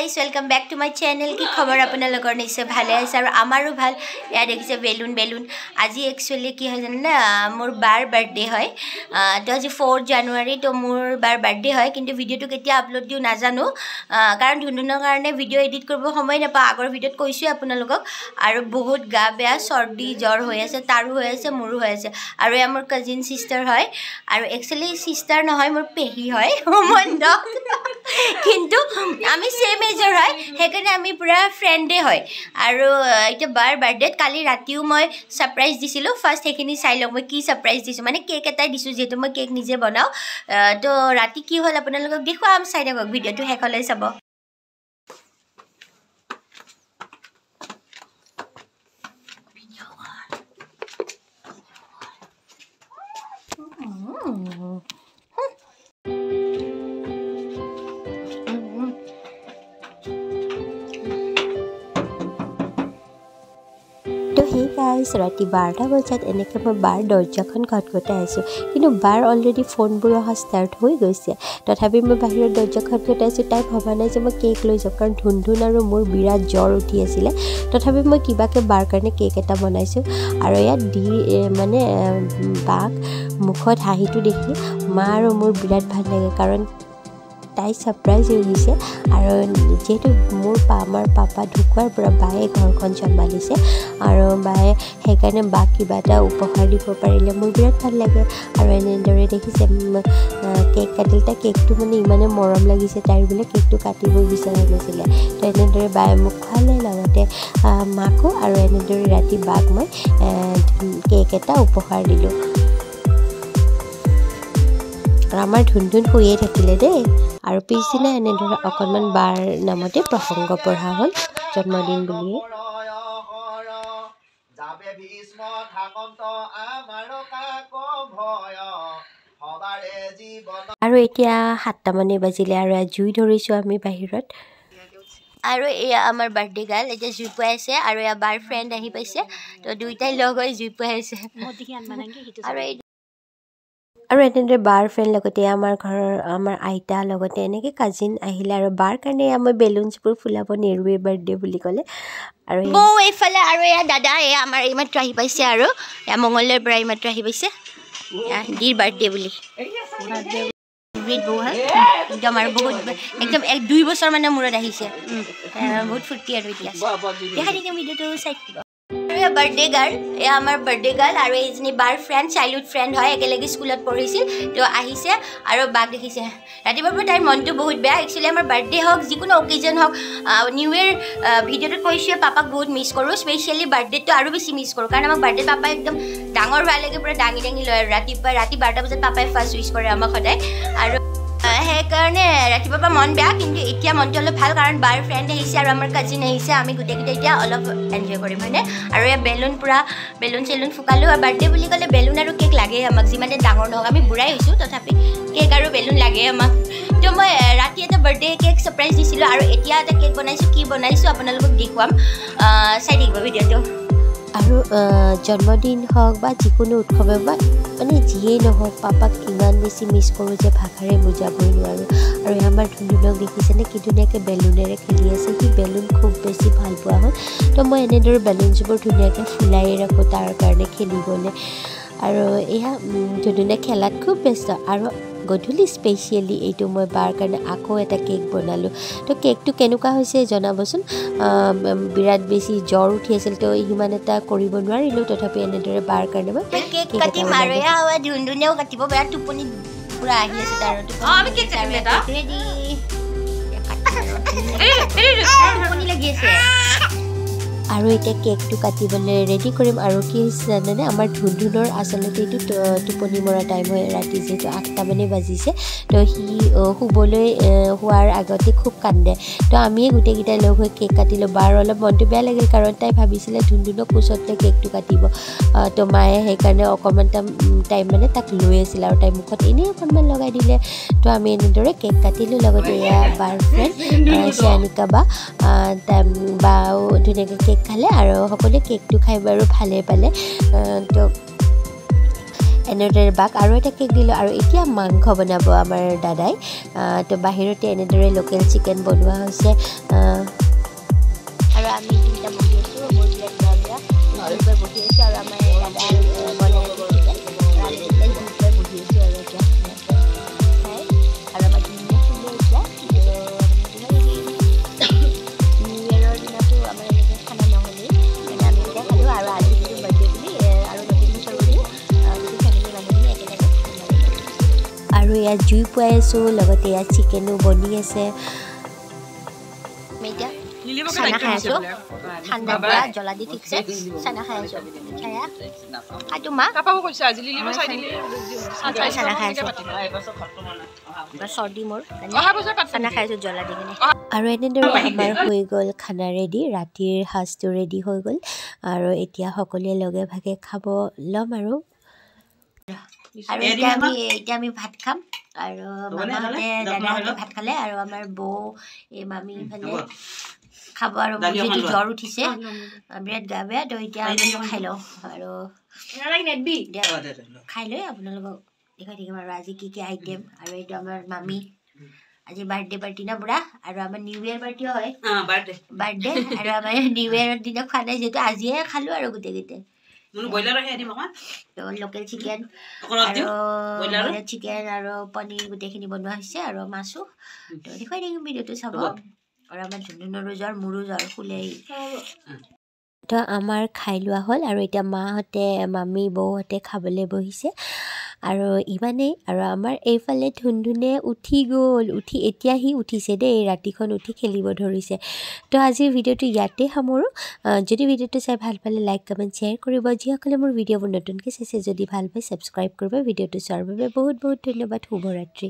guys, welcome back to my channel. কি খবৰ আপোনালোকৰ নিছে ভালে আছে আৰু আমাৰো ভাল ইয়া দেখিছে বেলুন আজি একচুয়ালি কি হয় জানেন না মোৰ বাৰ বাৰ্থডে হয় তো আজি 4 জানুৱাৰী তো মোৰ বাৰ বাৰ্থডে হয় কিন্তু ভিডিওটো কেতিয়া আপলোড দিও নাজানো কাৰণ ধুনুনৰ কাৰণে ভিডিও এডিট কৰিব সময় নাপা আগৰ ভিডিওত কৈছো আপোনালোকক আৰু বহুত গা বেয়া সৰ্দি জ্বৰ হৈ আছে তাৰু হৈ আছে মোৰো হৈ আছে আৰু আমাৰ কাজিন সিস্টাৰ হয় আৰু একচুয়ালি সিস্টাৰ নহয় মোৰ পেহি হয় সম্বন্ধ কিন্তু আমি সেম এজৰ হয় হেকাৰণে আমি পুৰা ফ্ৰেণ্ডে হয় আৰু এটা বাৰ বাৰ্থডে কালি ৰাতিও মই সাৰপ্ৰাইজ দিছিলো ফাৰ্স্ট হেখিনি চাই লওক মই কি সাৰপ্ৰাইজ দিছো মানে কেক এটা দিছো যেটো মই কেক নিজে বনাও তো ৰাতি কি হল আপোনালোকক দেখুৱাম চাই থাকক ভিডিওটো হেকলৈ চাব तो हे गाइस राति 12টা বজাত এনেকৈ মই বাৰ দৰ্জাখন খটখটাই আছো কিন্তু বাৰ অলৰেডি ফোনবোৰ অহা ষ্টাৰ্ট হৈ গৈছে তথাপি মই বাহিৰৰ দৰ্জা খটখটাইছো তাই ভবা নাই যে মই কেক লৈ যাম কাৰণ ধুনধুন আৰু মোৰ বিৰাট জ্বৰ উঠি আছিল তথাপি মই কিবাকে বাৰ কাৰণে কেক এটা বনাইছো আৰু ইয়াত দি মানে বাক মুখত হাঁহিটো দেখি মা আৰু মোৰ বিৰাট ভাল লাগে কাৰণ তাই সাৰপ্ৰাইজ হৈ গৈছে আৰু যেহেতু মোৰ আমাৰ পাপা ঢুকুৱাৰ পৰা বায়ে ঘৰখন চম্ভালিছে আৰু বায়ে সেইকাৰণে বাক কিবা এটা উপহাৰ দিব পাৰিলে মোৰ বিৰাট ভাল লাগে আৰু এনেদৰে দেখিছে কেক কাটিল তাৰ কেকটো মানে ইমানে মৰম লাগিছে তাইৰ বোলে কেকটো কাটিব বিচৰা নাছিলে তো এনেদৰে বায়ে মোক খোৱালে লগতে মাকো আৰু এনেদৰে ৰাতি বাক মই কেক এটা উপহাৰ দিলোঁ আমাৰ ধুনধুন শুয়ে থাকিলে দেই আৰু পিছদিনা এনেদৰে অকণমান বাৰ নামতে প্ৰসংগ পঢ়া হ'ল জন্মদিন বুলিয়ে আৰু এতিয়া 7টা মানে বাজিলে আৰু জুই ধৰিছো আমি বাহিৰত আৰু এয়া আমাৰ বাৰ্থডে গাল এতিয়া জুই পুৱাই আছে আৰু এয়া বাৰ ফ্ৰেণ্ড আহি পাইছে তো দুইটাই লগ হৈ জুই পুৱাই আছে আৰু এনেদৰে বাৰ ফ্ৰেণ্ড লগতে আমাৰ ঘৰৰ আমাৰ আইতা লগতে এনেকৈ কাজিন আহিলে আৰু বাৰ কাৰণে মই বেলুনছবোৰ ফুলাব নেৰুৱে বাৰ্থডে বুলি ক'লে আৰু বৌ এইফালে আৰু এয়া দাদা এয়া আমাৰ এইমাত্ৰ আহি পাইছে আৰু এয়া মঙলৰ পৰা এইমাত্ৰ আহি পাইছে দিৰ বাৰ্থডে বুলি একদম আৰু বহুত একদম 1-2 বছৰ মানে মূৰত আহিছে বহুত ফূৰ্তি আৰু এতিয়া দেখা দেখি ভিডিঅ'টো চাই বাৰ্থডে গাৰ্ল এয়া আমাৰ বাৰ্থডে গাৰ্ল আৰু এইজনী বাৰ ফ্ৰেণ্ড চাইল্ডহুড ফ্ৰেণ্ড হয় একেলগে স্কুলত পঢ়িছিল তো আহিছে আৰু বাক দেখিছে ৰাতিপুৱাৰ পৰা তাইৰ মনটো বহুত বেয়া একচুৱেলি আমাৰ বাৰ্থডে হওক যিকোনো অকেজন হওক নিউ ইয়েৰ ভিডিঅ'টোত কৈছোঁ পাপাক বহুত মিছ কৰোঁ স্পেচিয়েলি বাৰ্থডেটো আৰু বেছি মিছ কৰোঁ কাৰণ আমাক বাৰ্থডে পাপাই একদম ডাঙৰ হোৱালৈকে পুৰা দাঙি লয় আৰু ৰাতি 12টা বজাত পাপাই ফাৰ্ষ্ট উইচ কৰে আমাক সদায় আৰু সেইকাৰণে ৰাতিপুৱাৰ পৰা মন বেয়া কিন্তু এতিয়া মনটো অলপ ভাল কাৰণ বাৰ ফ্ৰেণ্ড আহিছে আৰু আমাৰ কাজিন আহিছে আমি গোটেইকেইটা এতিয়া অলপ এনজয় কৰিম হয়নে আৰু এয়া বেলুন চেলুন ফুকালোঁ আৰু বাৰ্থডে বুলি ক'লে বেলুন আৰু কেক লাগে আমাক যিমানে ডাঙৰ নহওক আমি বুঢ়াই হৈছোঁ তথাপি কেক আৰু বেলুন লাগে আমাক তো মই ৰাতি এটা বাৰ্থডে কেক ছাৰপ্ৰাইজ দিছিলোঁ আৰু এতিয়া এটা কেক বনাইছোঁ কি বনাইছোঁ আপোনালোকক দেখুৱাম চাই থাকিব ভিডিঅ'টো আৰু জন্মদিন হওক বা যিকোনো উৎসৱে বা মানে যিয়েই নহওক পাপাক ইমান বেছি মিছ কৰোঁ যে ভাষাৰে বুজাবই নোৱাৰোঁ আৰু আমাৰ ধুনুনক দেখিছেনে কি ধুনীয়াকৈ বেলুনেৰে খেলি আছে সি বেলুন খুব বেছি ভাল পোৱা হ'ল তো মই এনেদৰে বেলুনছবোৰ ধুনীয়াকৈ ফুলাই ৰাখোঁ তাৰ কাৰণে খেলিবলৈ আৰু এয়া ধুনুনে খেলাত খুব ব্যস্ত আৰু গধূলি স্পেচিয়েলি এইটো মই বাৰ কাৰণে আকৌ এটা কেক বনালোঁ তো কেকটো কেনেকুৱা হৈছে জনাবচোন বিৰাট বেছি জ্বৰ উঠি আছিল তো সিমান এটা কৰিব নোৱাৰিলোঁ তথাপি এনেদৰে বাৰ কাৰণে মই কেক কাটিম আৰু এয়া ধুনধুনেও কাটিব বেয়া টোপনি পুৰা আহি আছে তাৰ টোপনি লাগি আছে আৰু এতিয়া কেকটো কাটিবলৈ ৰেডি কৰিম আৰু কি হৈছে জানেনে আমাৰ ধুনধুনৰ আচলতে এইটো টোপনি মৰা টাইম হয় ৰাতি যিহেতু 8টা মানে বাজিছে তো সি শুবলৈ হোৱাৰ আগতে খুব কান্দে তো আমিয়ে গোটেইকেইটাই লগ হৈ কেক কাটিলোঁ বাৰ অলপ মনটো বেয়া লাগিল কাৰণ তাই ভাবিছিলে ধুনধুনক কোচতে কেকটো কাটিব তো মায়ে সেইকাৰণে অকণমান টাইম মানে তাক লৈ আছিল আৰু তাই মুখত এনেই অকণমান লগাই দিলে তো আমি এনেদৰে কেক কাটিলোঁ লগতে এয়া বাৰ ফ্ৰেণ্ড শ্যানিকা বাও ধুনীয়াকৈ কেক খালে আৰু সকলোৱে কেকটো খাই বাৰু ভালেই পালে তো এনেদৰে বাক আৰু এটা কেক দিলোঁ আৰু এতিয়া মাংস বনাব আমাৰ দাদাই তো বাহিৰতে এনেদৰে লোকেল চিকেন বনোৱা হৈছে আৰু আমি তিনিটা বহি আছোঁ মোৰ প্লেট বেয়া বহি আছোঁ আৰু আমাৰ দাদা বনাই আছে চিকেন আৰু আমি তিনিটাই জুইতে বহি আছোঁ আৰু এতিয়া খাই আৰু আমাৰ ধুনীয়া চুলে এতিয়া নিউ ইয়েৰৰ দিনাতো আমাৰ এনেকৈ খানা নহ'লেই মানে আমি এতিয়া খালোঁ আৰু আজি কিন্তু বাৰ্থডে বুলি আৰু নতুন বছৰ বুলি আৰু ইয়াত জুই পুৱাই আছোঁ লগতে ইয়াত চিকেনো বনি আছে এতিয়া চানা খাই আছোঁ ঠাণ্ডা পৰা জ্বলা দি ঠিকছে চানা খাই আছোঁ খাইটো মা চানা খাই আছোঁ চৰ্দি মোৰ চানা খাই আছোঁ জ্বলা দি কিনে আৰু এনেদৰে আমাৰ হৈ গ'ল খানা ৰেডি ৰাতিৰ সাজটো ৰেডি হৈ গ'ল আৰু এতিয়া সকলোৱে লগে ভাগে খাব ল'ম আৰু এতিয়া আমি ভাত খাম আৰু মামাহঁতে দাদাহঁতে ভাত খালে আৰু আমাৰ বৌ এই মামী ইফালে খাব আৰু মোৰ যিটো জ্বৰ উঠিছে বিৰাট গা বেয়া তো এতিয়া আমি খাই লওঁ আৰু খাই লৈ আপোনালোকক দেখাই থাকিম আৰু আজি কি আইটেম আৰু এইটো আমাৰ মামী আজি বাৰ্থডে পাৰ্টি না বুঢ়া আৰু আমাৰ নিউ ইয়েৰ পাৰ্টিও হয় বাৰ্থডে আৰু আমাৰ নিউ ইয়েৰৰ দিনা খোৱা নাই যিহেতু আজিয়ে খালোঁ আৰু গোটেইকেইটাই লোকেল চিকেন আৰু চিকেন আৰু পনীৰ গোটেইখিনি বনোৱা হৈছে আৰু মাছো তো দেখুৱাই থাকিম ভিডিঅ'টো চাব আৰু আমাৰ ধুনুৰো জ্বৰ মোৰো জ্বৰ শুলেই তো আমাৰ খাই লোৱা হ'ল আৰু এতিয়া মাহঁতে মামী বৌহঁতে খাবলৈ বহিছে আৰু ইমানেই আৰু আমাৰ এইফালে ধুনধুনে উঠি গ'ল এতিয়া সি উঠিছে দেই ৰাতিখন উঠি খেলিব ধৰিছে তো আজিৰ ভিডিঅ'টো ইয়াতে সামৰোঁ যদি ভিডিঅ'টো চাই ভাল পালে লাইক কমেণ্ট শ্বেয়াৰ কৰিব যিসকলে মোৰ ভিডিঅ'বোৰ নতুনকৈ চাইছে যদি ভাল পায় ছাবস্ক্ৰাইব কৰিব ভিডিঅ'টো চোৱাৰ বাবে বহুত বহুত ধন্যবাদ শুভৰাত্ৰি